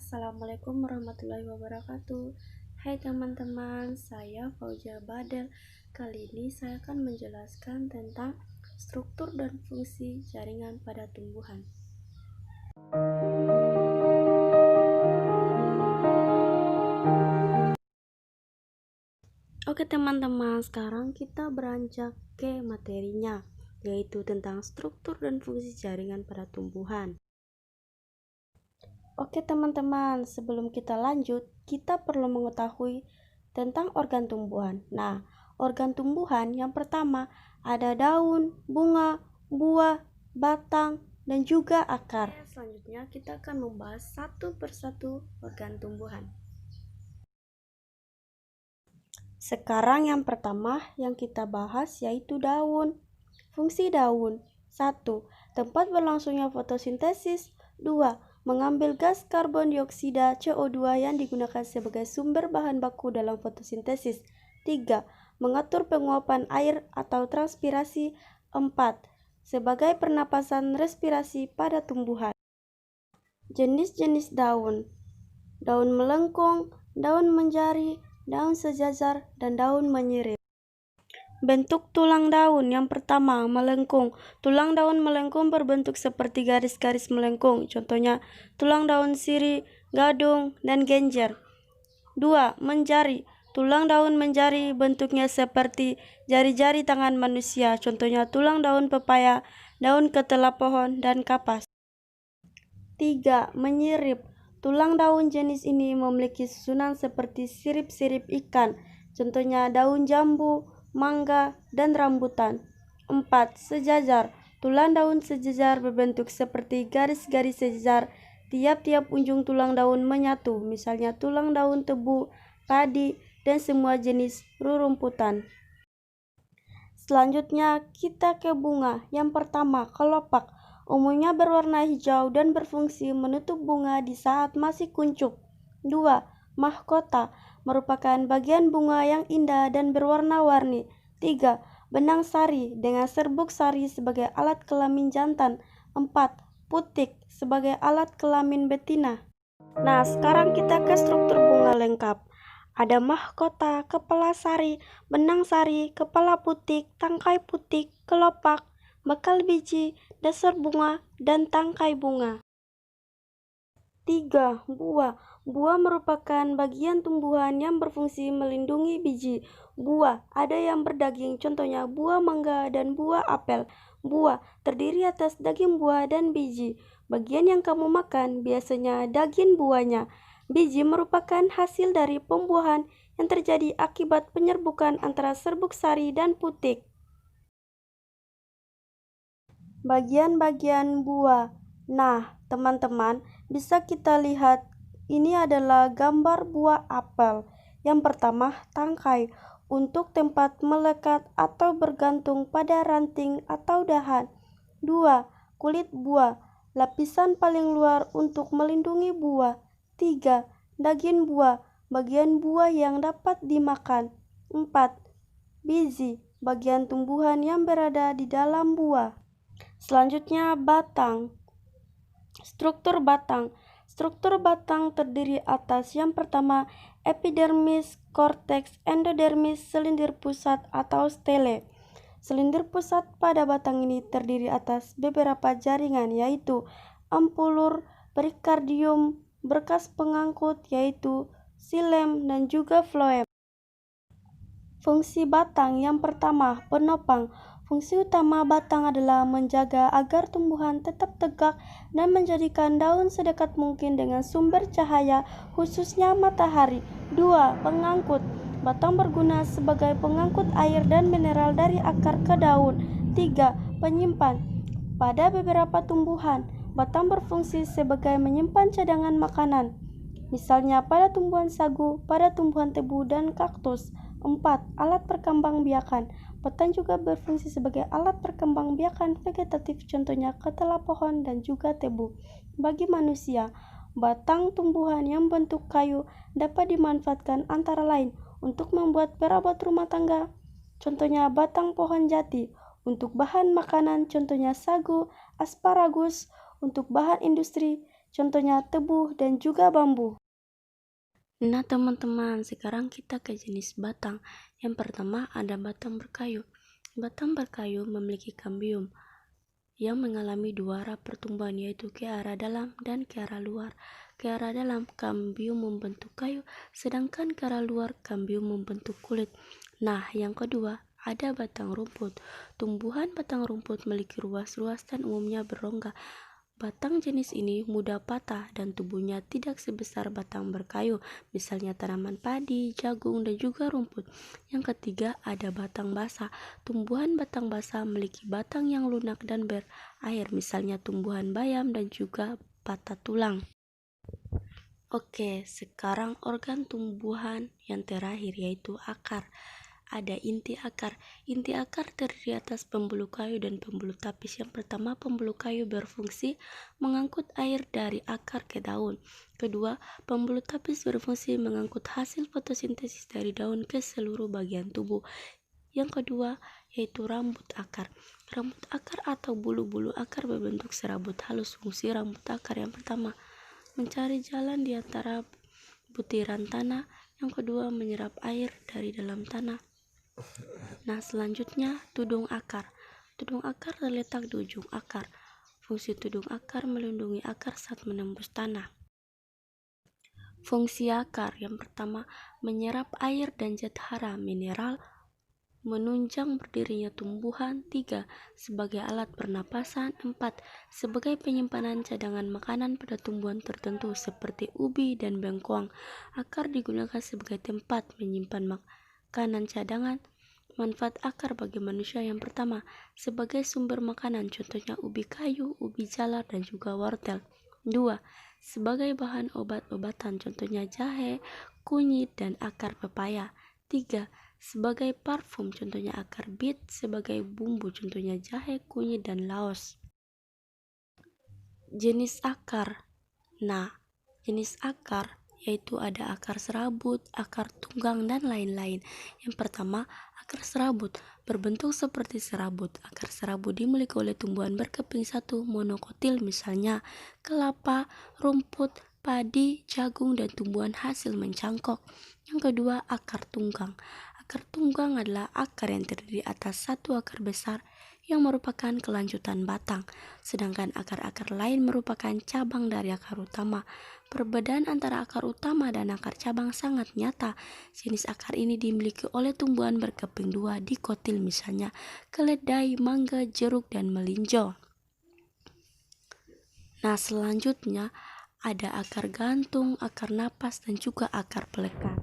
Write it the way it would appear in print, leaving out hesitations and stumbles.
Assalamualaikum warahmatullahi wabarakatuh. Hai teman-teman, saya Fauzia Badel. Kali ini saya akan menjelaskan tentang struktur dan fungsi jaringan pada tumbuhan. Oke teman-teman, sekarang kita beranjak ke materinya, yaitu tentang struktur dan fungsi jaringan pada tumbuhan. Oke teman-teman, sebelum kita lanjut, kita perlu mengetahui tentang organ tumbuhan. Nah, organ tumbuhan yang pertama ada daun, bunga, buah, batang, dan juga akar. Selanjutnya kita akan membahas satu persatu organ tumbuhan. Sekarang yang pertama yang kita bahas yaitu daun. Fungsi daun: 1. Tempat berlangsungnya fotosintesis. 2. Mengambil gas karbon dioksida CO2 yang digunakan sebagai sumber bahan baku dalam fotosintesis. 3. Mengatur penguapan air atau transpirasi. 4. Sebagai pernapasan respirasi pada tumbuhan. Jenis-jenis daun: daun melengkung, daun menjari, daun sejajar, dan daun menyirip. Bentuk tulang daun yang pertama, melengkung. Tulang daun melengkung berbentuk seperti garis-garis melengkung. Contohnya, tulang daun sirih, gadung, dan genjer. 2. Menjari. Tulang daun menjari bentuknya seperti jari-jari tangan manusia. Contohnya, tulang daun pepaya, daun ketela pohon, dan kapas. 3. Menyirip. Tulang daun jenis ini memiliki susunan seperti sirip-sirip ikan. Contohnya, daun jambu, mangga, dan rambutan. 4. Sejajar. Tulang daun sejajar berbentuk seperti garis-garis sejajar. Tiap-tiap ujung tulang daun menyatu, misalnya tulang daun tebu, padi, dan semua jenis rerumputan. Selanjutnya kita ke bunga. Yang pertama, kelopak. Umumnya berwarna hijau dan berfungsi menutup bunga di saat masih kuncup. 2. Mahkota. Merupakan bagian bunga yang indah dan berwarna-warni. 3. Benang sari dengan serbuk sari sebagai alat kelamin jantan. 4. Putik sebagai alat kelamin betina. Nah, sekarang kita ke struktur bunga lengkap. Ada mahkota, kepala sari, benang sari, kepala putik, tangkai putik, kelopak, bakal biji, dasar bunga, dan tangkai bunga. 3. Buah. Buah merupakan bagian tumbuhan yang berfungsi melindungi biji. Buah ada yang berdaging, contohnya buah mangga dan buah apel. Buah terdiri atas daging buah dan biji. Bagian yang kamu makan biasanya daging buahnya. Biji merupakan hasil dari pembuahan yang terjadi akibat penyerbukan antara serbuk sari dan putik. Bagian-bagian buah. Nah, teman-teman, bisa kita lihat ini adalah gambar buah apel. Yang pertama, tangkai untuk tempat melekat atau bergantung pada ranting atau dahan. 2. Kulit buah, lapisan paling luar untuk melindungi buah. 3. Daging buah, bagian buah yang dapat dimakan. 4. Biji, bagian tumbuhan yang berada di dalam buah. Selanjutnya, batang. Struktur batang. Struktur batang terdiri atas yang pertama, epidermis, korteks, endodermis, selindir pusat atau stele. Selindir pusat pada batang ini terdiri atas beberapa jaringan, yaitu ampulur, perikardium, berkas pengangkut yaitu xilem, dan juga floem. Fungsi batang yang pertama, penopang. Fungsi utama batang adalah menjaga agar tumbuhan tetap tegak dan menjadikan daun sedekat mungkin dengan sumber cahaya, khususnya matahari. 2. Pengangkut. Batang berguna sebagai pengangkut air dan mineral dari akar ke daun. 3. Penyimpan. Pada beberapa tumbuhan, batang berfungsi sebagai menyimpan cadangan makanan, misalnya pada tumbuhan sagu, pada tumbuhan tebu, dan kaktus. 4. Alat perkembangbiakan. Batang juga berfungsi sebagai alat perkembangbiakan vegetatif, contohnya ketela pohon dan juga tebu. Bagi manusia, batang tumbuhan yang bentuk kayu dapat dimanfaatkan antara lain untuk membuat perabot rumah tangga, contohnya batang pohon jati, untuk bahan makanan, contohnya sagu, asparagus, untuk bahan industri, contohnya tebu dan juga bambu. Nah teman-teman, sekarang kita ke jenis batang. Yang pertama ada batang berkayu. Batang berkayu memiliki kambium yang mengalami dua arah pertumbuhan, yaitu ke arah dalam dan ke arah luar. Ke arah dalam, kambium membentuk kayu, sedangkan ke arah luar, kambium membentuk kulit. Nah, yang kedua, ada batang rumput. Tumbuhan batang rumput memiliki ruas-ruas dan umumnya berongga. Batang jenis ini mudah patah dan tubuhnya tidak sebesar batang berkayu, misalnya tanaman padi, jagung, dan juga rumput. Yang ketiga, ada batang basah. Tumbuhan batang basah memiliki batang yang lunak dan berair, misalnya tumbuhan bayam dan juga patah tulang. Oke, sekarang organ tumbuhan yang terakhir yaitu akar. Ada inti akar. Inti akar terdiri atas pembuluh kayu dan pembuluh tapis. Yang pertama, pembuluh kayu berfungsi mengangkut air dari akar ke daun. Kedua, pembuluh tapis berfungsi mengangkut hasil fotosintesis dari daun ke seluruh bagian tubuh. Yang kedua, yaitu rambut akar. Rambut akar atau bulu-bulu akar berbentuk serabut halus. Fungsi rambut akar yang pertama, mencari jalan di antara butiran tanah. Yang kedua, menyerap air dari dalam tanah. Nah, selanjutnya tudung akar. Tudung akar terletak di ujung akar. Fungsi tudung akar melindungi akar saat menembus tanah. Fungsi akar yang pertama, menyerap air dan zat hara mineral, menunjang berdirinya tumbuhan. 3. Sebagai alat pernapasan. 4. Sebagai penyimpanan cadangan makanan pada tumbuhan tertentu seperti ubi dan bengkoang. Akar digunakan sebagai tempat menyimpan makanan cadangan. Manfaat akar bagi manusia yang pertama, sebagai sumber makanan, contohnya ubi kayu, ubi jalar, dan juga wortel. 2. Sebagai bahan obat-obatan, contohnya jahe, kunyit, dan akar pepaya. 3. Sebagai parfum, contohnya akar bit. Sebagai bumbu, contohnya jahe, kunyit, dan laos. Jenis akar. Nah, jenis akar yaitu ada akar serabut, akar tunggang, dan lain-lain. Yang pertama, akar serabut berbentuk seperti serabut. Akar serabut dimiliki oleh tumbuhan berkeping satu monokotil, misalnya kelapa, rumput, padi, jagung, dan tumbuhan hasil mencangkok. Yang kedua, akar tunggang. Akar tunggang adalah akar yang terdiri atas satu akar besar yang merupakan kelanjutan batang, sedangkan akar-akar lain merupakan cabang dari akar utama. Perbedaan antara akar utama dan akar cabang sangat nyata. Jenis akar ini dimiliki oleh tumbuhan berkeping dua dikotil, misalnya keledai, mangga, jeruk, dan melinjo. Nah, selanjutnya ada akar gantung, akar napas, dan juga akar pelekat.